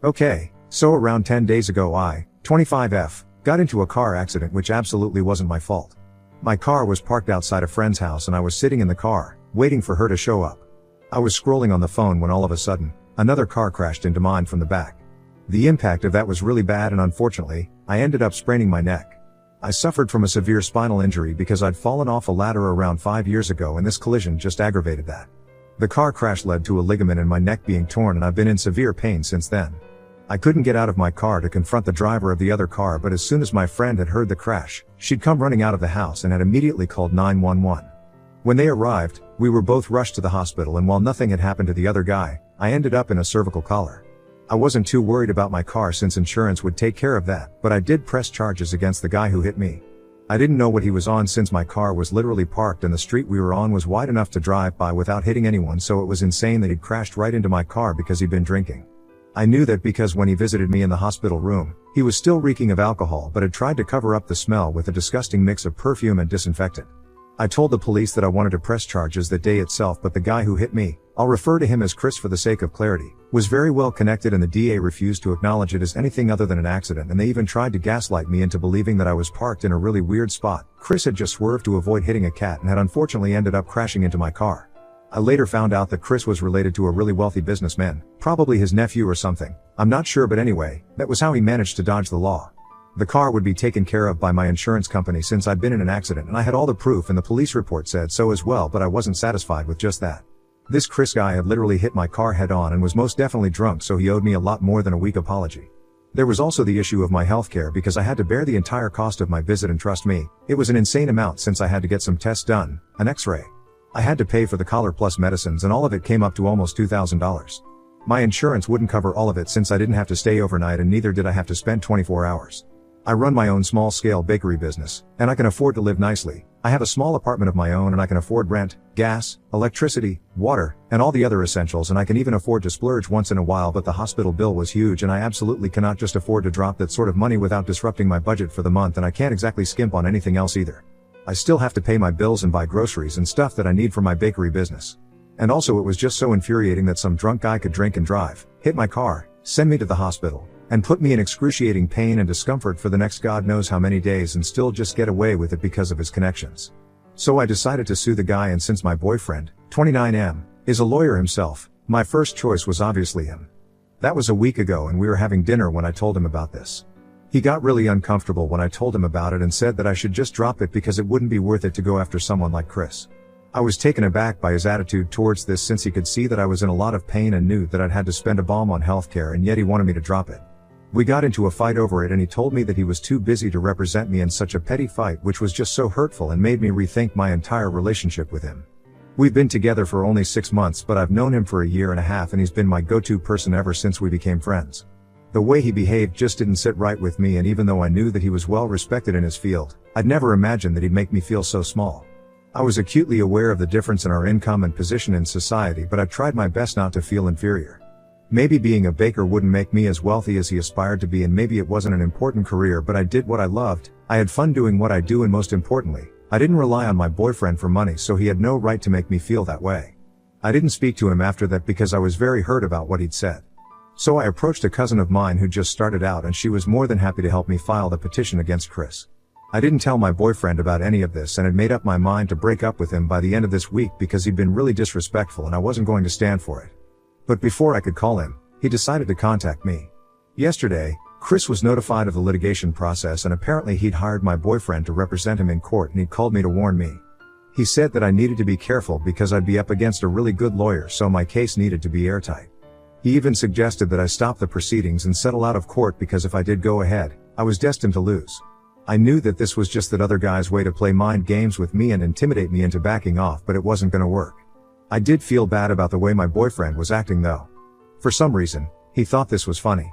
Okay, so around 10 days ago I, 25F, got into a car accident which absolutely wasn't my fault. My car was parked outside a friend's house and I was sitting in the car, waiting for her to show up. I was scrolling on the phone when all of a sudden, another car crashed into mine from the back. The impact of that was really bad and unfortunately, I ended up spraining my neck. I suffered from a severe spinal injury because I'd fallen off a ladder around 5 years ago and this collision just aggravated that. The car crash led to a ligament in my neck being torn and I've been in severe pain since then. I couldn't get out of my car to confront the driver of the other car, but as soon as my friend had heard the crash, she'd come running out of the house and had immediately called 911. When they arrived, we were both rushed to the hospital and while nothing had happened to the other guy, I ended up in a cervical collar. I wasn't too worried about my car since insurance would take care of that, but I did press charges against the guy who hit me. I didn't know what he was on since my car was literally parked and the street we were on was wide enough to drive by without hitting anyone, so it was insane that he'd crashed right into my car because he'd been drinking. I knew that because when he visited me in the hospital room, he was still reeking of alcohol but had tried to cover up the smell with a disgusting mix of perfume and disinfectant. I told the police that I wanted to press charges that day itself, but the guy who hit me, I'll refer to him as Chris for the sake of clarity, was very well connected and the DA refused to acknowledge it as anything other than an accident, and they even tried to gaslight me into believing that I was parked in a really weird spot. Chris had just swerved to avoid hitting a cat and had unfortunately ended up crashing into my car. I later found out that Chris was related to a really wealthy businessman, probably his nephew or something, I'm not sure, but anyway, that was how he managed to dodge the law. The car would be taken care of by my insurance company since I'd been in an accident and I had all the proof and the police report said so as well, but I wasn't satisfied with just that. This Chris guy had literally hit my car head on and was most definitely drunk, so he owed me a lot more than a weak apology. There was also the issue of my healthcare because I had to bear the entire cost of my visit, and trust me, it was an insane amount since I had to get some tests done, an x-ray. I had to pay for the collar plus medicines and all of it came up to almost $2,000. My insurance wouldn't cover all of it since I didn't have to stay overnight and neither did I have to spend 24 hours. I run my own small-scale bakery business, and I can afford to live nicely. I have a small apartment of my own and I can afford rent, gas, electricity, water, and all the other essentials, and I can even afford to splurge once in a while, but the hospital bill was huge and I absolutely cannot just afford to drop that sort of money without disrupting my budget for the month, and I can't exactly skimp on anything else either. I still have to pay my bills and buy groceries and stuff that I need for my bakery business. And also it was just so infuriating that some drunk guy could drink and drive, hit my car, send me to the hospital, and put me in excruciating pain and discomfort for the next God knows how many days and still just get away with it because of his connections. So I decided to sue the guy, and since my boyfriend, 29M, is a lawyer himself, my first choice was obviously him. That was a week ago and we were having dinner when I told him about this. He got really uncomfortable when I told him about it and said that I should just drop it because it wouldn't be worth it to go after someone like Chris. I was taken aback by his attitude towards this since he could see that I was in a lot of pain and knew that I'd had to spend a bomb on healthcare, and yet he wanted me to drop it. We got into a fight over it and he told me that he was too busy to represent me in such a petty fight, which was just so hurtful and made me rethink my entire relationship with him. We've been together for only 6 months, but I've known him for a year and a half and he's been my go-to person ever since we became friends. The way he behaved just didn't sit right with me, and even though I knew that he was well respected in his field, I'd never imagined that he'd make me feel so small. I was acutely aware of the difference in our income and position in society, but I tried my best not to feel inferior. Maybe being a baker wouldn't make me as wealthy as he aspired to be, and maybe it wasn't an important career, but I did what I loved, I had fun doing what I do, and most importantly, I didn't rely on my boyfriend for money, so he had no right to make me feel that way. I didn't speak to him after that because I was very hurt about what he'd said. So I approached a cousin of mine who just started out and she was more than happy to help me file the petition against Chris. I didn't tell my boyfriend about any of this and had made up my mind to break up with him by the end of this week because he'd been really disrespectful and I wasn't going to stand for it. But before I could call him, he decided to contact me. Yesterday, Chris was notified of the litigation process and apparently he'd hired my boyfriend to represent him in court, and he'd called me to warn me. He said that I needed to be careful because I'd be up against a really good lawyer, so my case needed to be airtight. He even suggested that I stop the proceedings and settle out of court because if I did go ahead, I was destined to lose. I knew that this was just that other guy's way to play mind games with me and intimidate me into backing off, but it wasn't gonna work. I did feel bad about the way my boyfriend was acting though. For some reason, he thought this was funny.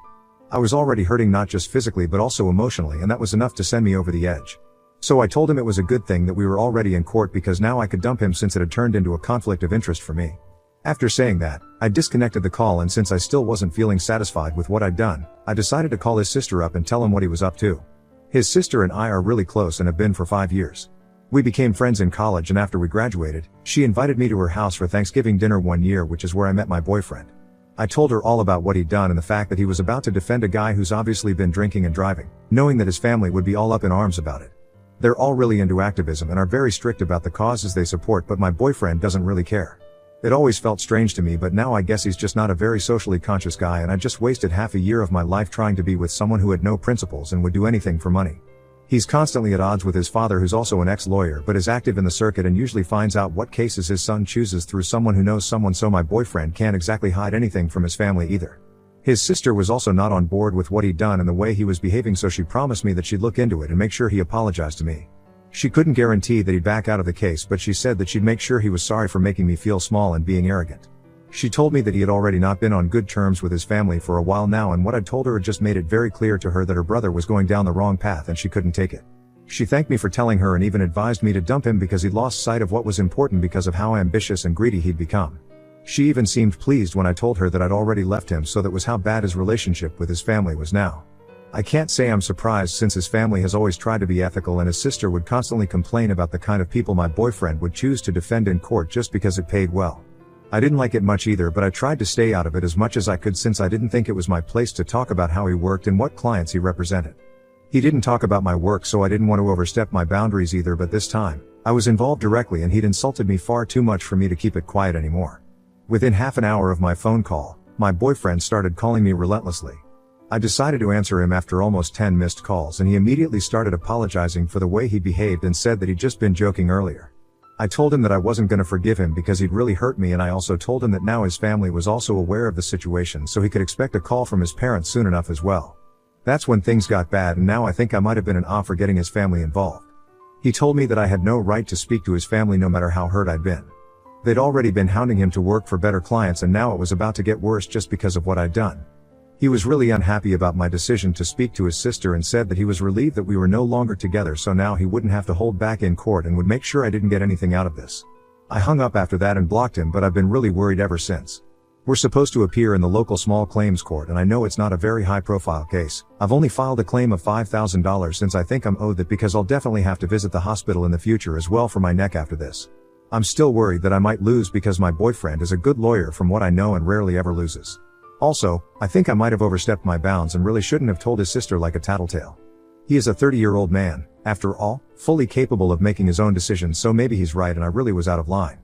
I was already hurting not just physically but also emotionally, and that was enough to send me over the edge. So I told him it was a good thing that we were already in court because now I could dump him since it had turned into a conflict of interest for me. After saying that, I disconnected the call, and since I still wasn't feeling satisfied with what I'd done, I decided to call his sister up and tell him what he was up to. His sister and I are really close and have been for 5 years. We became friends in college, and after we graduated, she invited me to her house for Thanksgiving dinner one year, which is where I met my boyfriend. I told her all about what he'd done and the fact that he was about to defend a guy who's obviously been drinking and driving, knowing that his family would be all up in arms about it. They're all really into activism and are very strict about the causes they support, but my boyfriend doesn't really care. It always felt strange to me, but now I guess he's just not a very socially conscious guy, and I just wasted half a year of my life trying to be with someone who had no principles and would do anything for money. He's constantly at odds with his father, who's also an ex-lawyer but is active in the circuit and usually finds out what cases his son chooses through someone who knows someone, so my boyfriend can't exactly hide anything from his family either. His sister was also not on board with what he'd done and the way he was behaving, so she promised me that she'd look into it and make sure he apologized to me. She couldn't guarantee that he'd back out of the case, but she said that she'd make sure he was sorry for making me feel small and being arrogant. She told me that he had already not been on good terms with his family for a while now, and what I'd told her had just made it very clear to her that her brother was going down the wrong path and she couldn't take it. She thanked me for telling her and even advised me to dump him because he'd lost sight of what was important because of how ambitious and greedy he'd become. She even seemed pleased when I told her that I'd already left him, so that was how bad his relationship with his family was now. I can't say I'm surprised, since his family has always tried to be ethical and his sister would constantly complain about the kind of people my boyfriend would choose to defend in court just because it paid well. I didn't like it much either, but I tried to stay out of it as much as I could, since I didn't think it was my place to talk about how he worked and what clients he represented. He didn't talk about my work, so I didn't want to overstep my boundaries either, but this time, I was involved directly and he'd insulted me far too much for me to keep it quiet anymore. Within half an hour of my phone call, my boyfriend started calling me relentlessly. I decided to answer him after almost 10 missed calls, and he immediately started apologizing for the way he behaved and said that he'd just been joking earlier. I told him that I wasn't gonna forgive him because he'd really hurt me, and I also told him that now his family was also aware of the situation, so he could expect a call from his parents soon enough as well. That's when things got bad, and now I think I might have been an off for getting his family involved. He told me that I had no right to speak to his family no matter how hurt I'd been. They'd already been hounding him to work for better clients, and now it was about to get worse just because of what I'd done. He was really unhappy about my decision to speak to his sister and said that he was relieved that we were no longer together, so now he wouldn't have to hold back in court and would make sure I didn't get anything out of this. I hung up after that and blocked him, but I've been really worried ever since. We're supposed to appear in the local small claims court, and I know it's not a very high profile case. I've only filed a claim of $5,000 since I think I'm owed that, because I'll definitely have to visit the hospital in the future as well for my neck after this. I'm still worried that I might lose because my boyfriend is a good lawyer from what I know and rarely ever loses. Also, I think I might have overstepped my bounds and really shouldn't have told his sister like a tattletale. He is a 30-year-old man, after all, fully capable of making his own decisions, so maybe he's right and I really was out of line.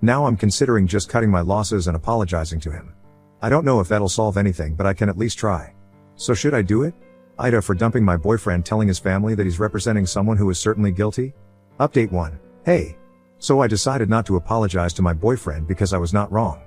Now I'm considering just cutting my losses and apologizing to him. I don't know if that'll solve anything, but I can at least try. So should I do it? Ida for dumping my boyfriend, telling his family that he's representing someone who is certainly guilty? Update 1. Hey. So I decided not to apologize to my boyfriend because I was not wrong.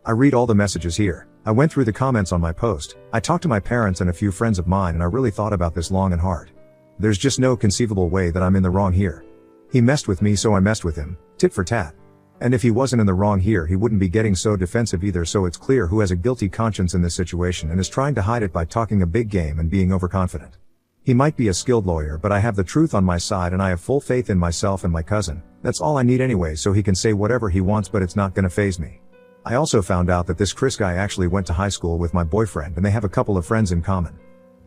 I read all the messages here. I went through the comments on my post. I talked to my parents and a few friends of mine, and I really thought about this long and hard. There's just no conceivable way that I'm in the wrong here. He messed with me, so I messed with him, tit for tat. And if he wasn't in the wrong here, he wouldn't be getting so defensive either, so it's clear who has a guilty conscience in this situation and is trying to hide it by talking a big game and being overconfident. He might be a skilled lawyer, but I have the truth on my side and I have full faith in myself and my cousin. That's all I need anyway, so he can say whatever he wants, but it's not gonna faze me. I also found out that this Chris guy actually went to high school with my boyfriend and they have a couple of friends in common.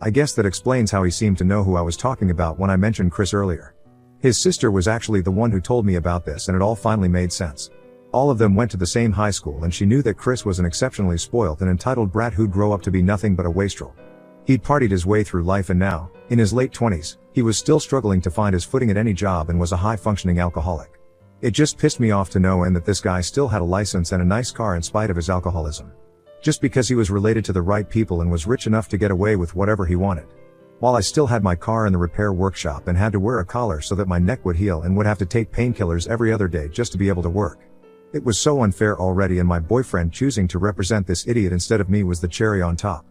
I guess that explains how he seemed to know who I was talking about when I mentioned Chris earlier. His sister was actually the one who told me about this, and it all finally made sense. All of them went to the same high school, and she knew that Chris was an exceptionally spoiled and entitled brat who'd grow up to be nothing but a wastrel. He'd partied his way through life, and now, in his late 20s, he was still struggling to find his footing at any job and was a high-functioning alcoholic. It just pissed me off to no end that this guy still had a license and a nice car in spite of his alcoholism. Just because he was related to the right people and was rich enough to get away with whatever he wanted. While I still had my car in the repair workshop and had to wear a collar so that my neck would heal and would have to take painkillers every other day just to be able to work. It was so unfair already, and my boyfriend choosing to represent this idiot instead of me was the cherry on top.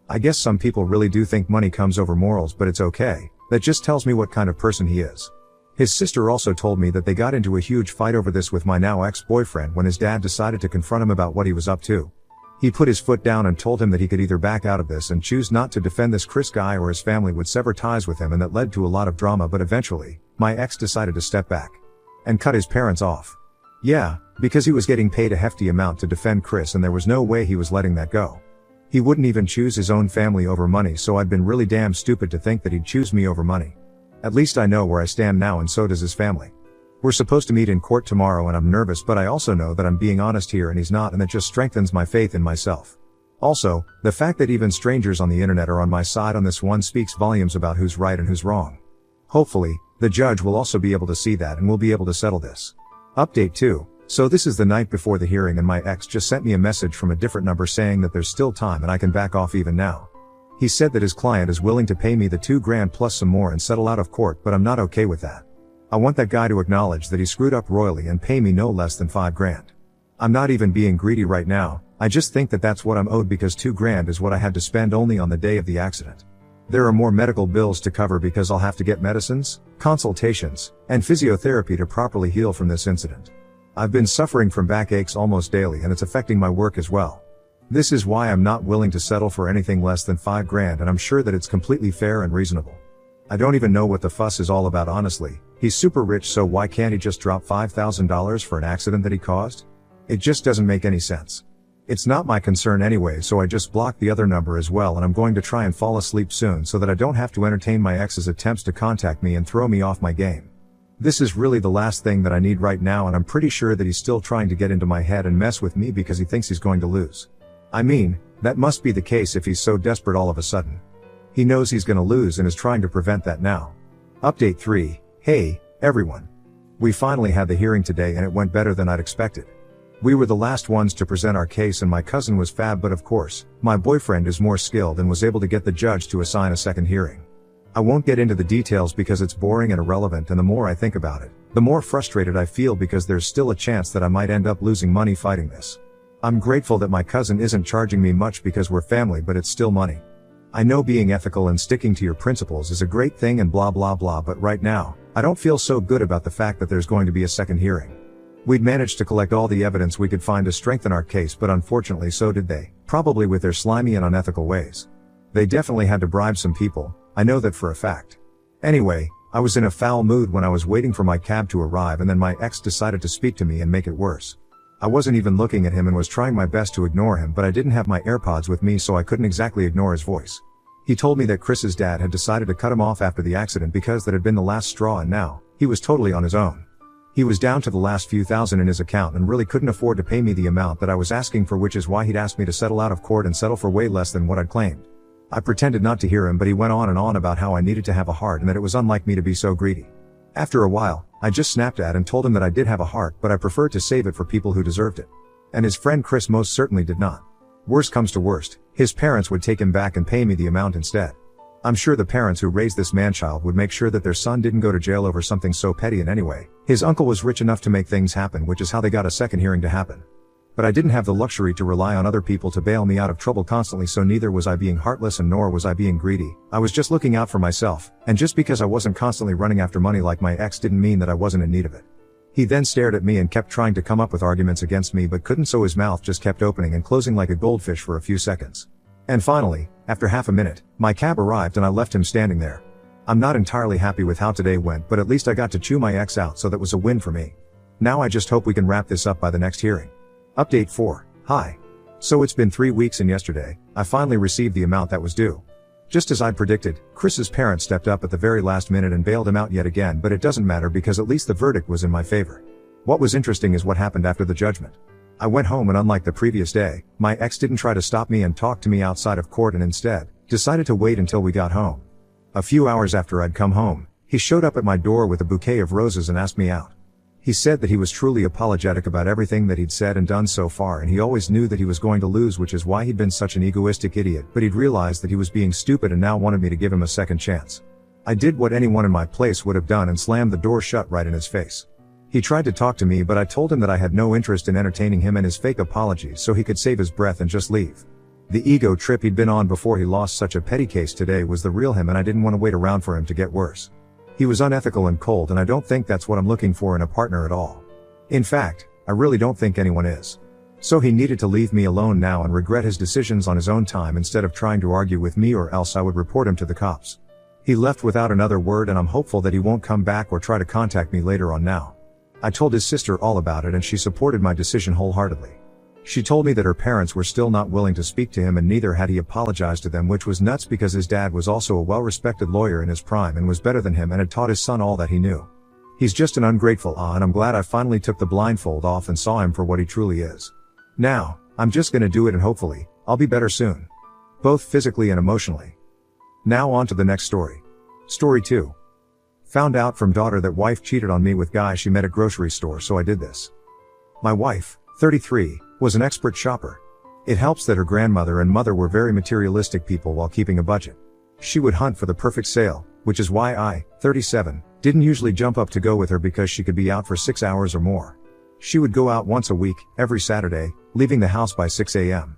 I guess some people really do think money comes over morals, but it's okay. That just tells me what kind of person he is. His sister also told me that they got into a huge fight over this with my now ex-boyfriend when his dad decided to confront him about what he was up to. He put his foot down and told him that he could either back out of this and choose not to defend this Chris guy, or his family would sever ties with him, and that led to a lot of drama, but eventually, my ex decided to step back and cut his parents off. Yeah, because he was getting paid a hefty amount to defend Chris, and there was no way he was letting that go. He wouldn't even choose his own family over money, so I'd been really damn stupid to think that he'd choose me over money. At least I know where I stand now, and so does his family. We're supposed to meet in court tomorrow, and I'm nervous, but I also know that I'm being honest here and he's not, and that just strengthens my faith in myself. Also, the fact that even strangers on the internet are on my side on this one speaks volumes about who's right and who's wrong. Hopefully, the judge will also be able to see that and will be able to settle this. Update 2. So this is the night before the hearing and my ex just sent me a message from a different number saying that there's still time and I can back off even now. He said that his client is willing to pay me the $2,000 plus some more and settle out of court, but I'm not okay with that. I want that guy to acknowledge that he screwed up royally and pay me no less than $5,000. I'm not even being greedy right now, I just think that that's what I'm owed because $2,000 is what I had to spend only on the day of the accident. There are more medical bills to cover because I'll have to get medicines, consultations, and physiotherapy to properly heal from this incident. I've been suffering from backaches almost daily and it's affecting my work as well. This is why I'm not willing to settle for anything less than $5,000 and I'm sure that it's completely fair and reasonable. I don't even know what the fuss is all about honestly, he's super rich so why can't he just drop $5,000 for an accident that he caused? It just doesn't make any sense. It's not my concern anyway so I just blocked the other number as well and I'm going to try and fall asleep soon so that I don't have to entertain my ex's attempts to contact me and throw me off my game. This is really the last thing that I need right now and I'm pretty sure that he's still trying to get into my head and mess with me because he thinks he's going to lose. I mean, that must be the case if he's so desperate all of a sudden. He knows he's gonna lose and is trying to prevent that now. Update 3. Hey, everyone. We finally had the hearing today and it went better than I'd expected. We were the last ones to present our case and my cousin was fab but of course, my boyfriend is more skilled and was able to get the judge to assign a second hearing. I won't get into the details because it's boring and irrelevant and the more I think about it, the more frustrated I feel because there's still a chance that I might end up losing money fighting this. I'm grateful that my cousin isn't charging me much because we're family but it's still money. I know being ethical and sticking to your principles is a great thing and blah blah blah but right now, I don't feel so good about the fact that there's going to be a second hearing. We'd managed to collect all the evidence we could find to strengthen our case but unfortunately so did they, probably with their slimy and unethical ways. They definitely had to bribe some people, I know that for a fact. Anyway, I was in a foul mood when I was waiting for my cab to arrive and then my ex decided to speak to me and make it worse. I wasn't even looking at him and was trying my best to ignore him but I didn't have my AirPods with me so I couldn't exactly ignore his voice. He told me that Chris's dad had decided to cut him off after the accident because that had been the last straw and now, he was totally on his own. He was down to the last few thousand in his account and really couldn't afford to pay me the amount that I was asking for which is why he'd asked me to settle out of court and settle for way less than what I'd claimed. I pretended not to hear him but he went on and on about how I needed to have a heart and that it was unlike me to be so greedy. After a while, I just snapped at and told him that I did have a heart but I preferred to save it for people who deserved it. And his friend Chris most certainly did not. Worst comes to worst, his parents would take him back and pay me the amount instead. I'm sure the parents who raised this man-child would make sure that their son didn't go to jail over something so petty and anyway, his uncle was rich enough to make things happen which is how they got a second hearing to happen. But I didn't have the luxury to rely on other people to bail me out of trouble constantly so neither was I being heartless and nor was I being greedy, I was just looking out for myself, and just because I wasn't constantly running after money like my ex didn't mean that I wasn't in need of it. He then stared at me and kept trying to come up with arguments against me but couldn't so his mouth just kept opening and closing like a goldfish for a few seconds. And finally, after half a minute, my cab arrived and I left him standing there. I'm not entirely happy with how today went but at least I got to chew my ex out so that was a win for me. Now I just hope we can wrap this up by the next hearing. Update 4. Hi. So it's been 3 weeks and yesterday, I finally received the amount that was due. Just as I'd predicted, Chris's parents stepped up at the very last minute and bailed him out yet again but it doesn't matter because at least the verdict was in my favor. What was interesting is what happened after the judgment. I went home and unlike the previous day, my ex didn't try to stop me and talk to me outside of court and instead, decided to wait until we got home. A few hours after I'd come home, he showed up at my door with a bouquet of roses and asked me out. He said that he was truly apologetic about everything that he'd said and done so far and he always knew that he was going to lose which is why he'd been such an egoistic idiot but he'd realized that he was being stupid and now wanted me to give him a second chance. I did what anyone in my place would have done and slammed the door shut right in his face. He tried to talk to me but I told him that I had no interest in entertaining him and his fake apologies so he could save his breath and just leave. The ego trip he'd been on before he lost such a petty case today was the real him and I didn't want to wait around for him to get worse. He was unethical and cold and I don't think that's what I'm looking for in a partner at all. In fact, I really don't think anyone is. So he needed to leave me alone now and regret his decisions on his own time instead of trying to argue with me or else I would report him to the cops. He left without another word and I'm hopeful that he won't come back or try to contact me later on now. I told his sister all about it and she supported my decision wholeheartedly. She told me that her parents were still not willing to speak to him and neither had he apologized to them which was nuts because his dad was also a well-respected lawyer in his prime and was better than him and had taught his son all that he knew. He's just an ungrateful and I'm glad I finally took the blindfold off and saw him for what he truly is. Now, I'm just gonna do it and hopefully, I'll be better soon. Both physically and emotionally. Now on to the next story. Story 2. Found out from daughter that wife cheated on me with guy she met at grocery store, so I did this. My wife, 33, was an expert shopper. It helps that her grandmother and mother were very materialistic people while keeping a budget. She would hunt for the perfect sale, which is why I, 37, didn't usually jump up to go with her because she could be out for 6 hours or more. She would go out once a week, every Saturday, leaving the house by 6 a.m.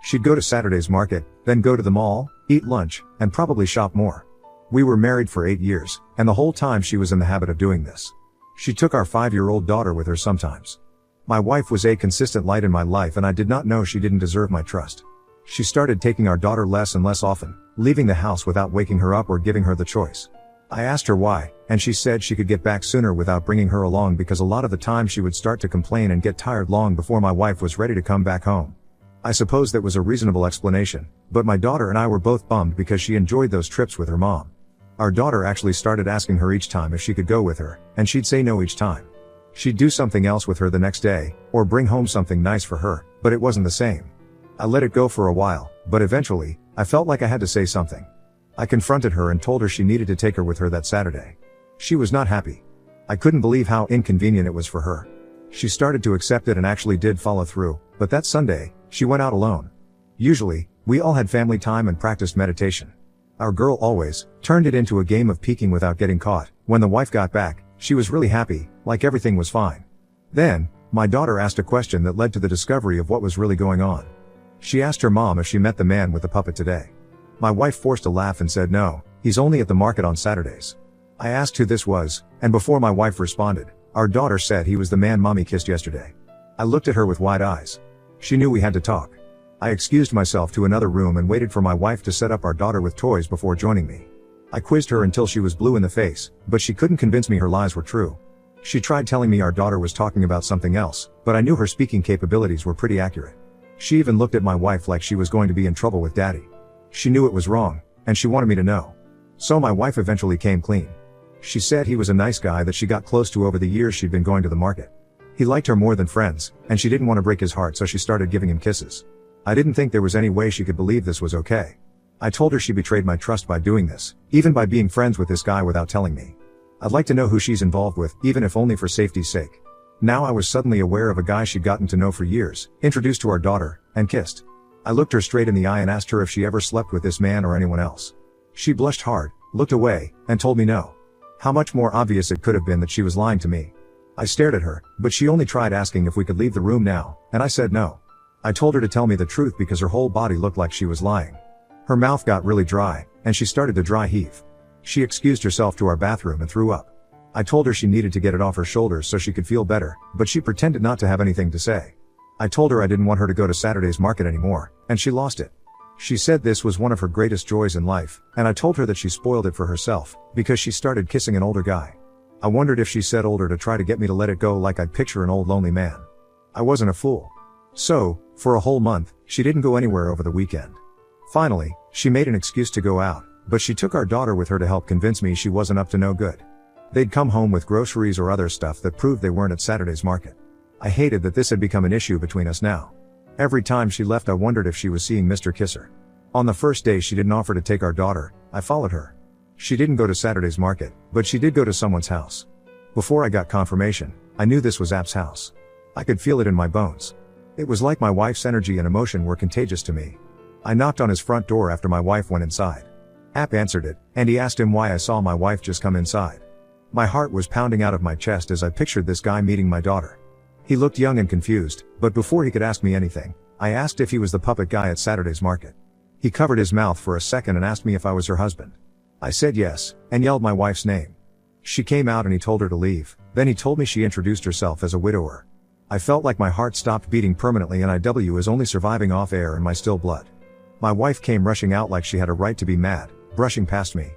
She'd go to Saturday's market, then go to the mall, eat lunch, and probably shop more. We were married for 8 years, and the whole time she was in the habit of doing this. She took our 5-year-old daughter with her sometimes. My wife was a consistent light in my life, and I did not know she didn't deserve my trust. She started taking our daughter less and less often, leaving the house without waking her up or giving her the choice. I asked her why, and she said she could get back sooner without bringing her along because a lot of the time she would start to complain and get tired long before my wife was ready to come back home. I suppose that was a reasonable explanation, but my daughter and I were both bummed because she enjoyed those trips with her mom. Our daughter actually started asking her each time if she could go with her, and she'd say no each time. She'd do something else with her the next day, or bring home something nice for her, but it wasn't the same. I let it go for a while, but eventually, I felt like I had to say something. I confronted her and told her she needed to take her with her that Saturday. She was not happy. I couldn't believe how inconvenient it was for her. She started to accept it and actually did follow through, but that Sunday, she went out alone. Usually, we all had family time and practiced meditation. Our girl always turned it into a game of peeking without getting caught. When the wife got back, she was really happy, like everything was fine. Then, my daughter asked a question that led to the discovery of what was really going on. She asked her mom if she met the man with the puppet today. My wife forced a laugh and said no, he's only at the market on Saturdays. I asked who this was, and before my wife responded, our daughter said he was the man mommy kissed yesterday. I looked at her with wide eyes. She knew we had to talk. I excused myself to another room and waited for my wife to set up our daughter with toys before joining me. I quizzed her until she was blue in the face, but she couldn't convince me her lies were true. She tried telling me our daughter was talking about something else, but I knew her speaking capabilities were pretty accurate. She even looked at my wife like she was going to be in trouble with daddy. She knew it was wrong, and she wanted me to know. So my wife eventually came clean. She said he was a nice guy that she got close to over the years she'd been going to the market. He liked her more than friends, and she didn't want to break his heart, so she started giving him kisses. I didn't think there was any way she could believe this was okay. I told her she betrayed my trust by doing this, even by being friends with this guy without telling me. I'd like to know who she's involved with, even if only for safety's sake. Now I was suddenly aware of a guy she'd gotten to know for years, introduced to our daughter, and kissed. I looked her straight in the eye and asked her if she ever slept with this man or anyone else. She blushed hard, looked away, and told me no. How much more obvious it could have been that she was lying to me. I stared at her, but she only tried asking if we could leave the room now, and I said no. I told her to tell me the truth because her whole body looked like she was lying. Her mouth got really dry, and she started to dry heave. She excused herself to our bathroom and threw up. I told her she needed to get it off her shoulders so she could feel better, but she pretended not to have anything to say. I told her I didn't want her to go to Saturday's market anymore, and she lost it. She said this was one of her greatest joys in life, and I told her that she spoiled it for herself, because she started kissing an older guy. I wondered if she said older to try to get me to let it go like I'd picture an old lonely man. I wasn't a fool. So, for a whole month, she didn't go anywhere over the weekend. Finally, she made an excuse to go out, but she took our daughter with her to help convince me she wasn't up to no good. They'd come home with groceries or other stuff that proved they weren't at Saturday's market. I hated that this had become an issue between us now. Every time she left I wondered if she was seeing Mr. Kisser. On the first day she didn't offer to take our daughter, I followed her. She didn't go to Saturday's market, but she did go to someone's house. Before I got confirmation, I knew this was App's house. I could feel it in my bones. It was like my wife's energy and emotion were contagious to me. I knocked on his front door after my wife went inside. App answered it, and he asked him why I saw my wife just come inside. My heart was pounding out of my chest as I pictured this guy meeting my daughter. He looked young and confused, but before he could ask me anything, I asked if he was the puppet guy at Saturday's market. He covered his mouth for a second and asked me if I was her husband. I said yes, and yelled my wife's name. She came out and he told her to leave, then he told me she introduced herself as a widower. I felt like my heart stopped beating permanently and I was only surviving off air and my still blood. My wife came rushing out like she had a right to be mad, brushing past me.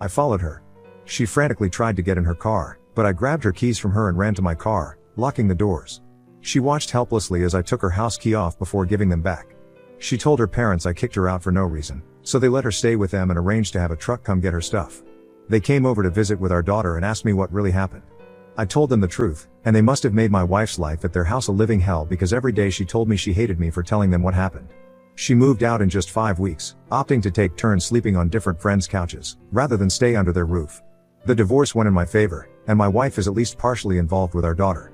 I followed her. She frantically tried to get in her car, but I grabbed her keys from her and ran to my car, locking the doors. She watched helplessly as I took her house key off before giving them back. She told her parents I kicked her out for no reason, so they let her stay with them and arranged to have a truck come get her stuff. They came over to visit with our daughter and asked me what really happened. I told them the truth, and they must have made my wife's life at their house a living hell because every day she told me she hated me for telling them what happened. She moved out in just 5 weeks, opting to take turns sleeping on different friends' couches, rather than stay under their roof. The divorce went in my favor, and my wife is at least partially involved with our daughter.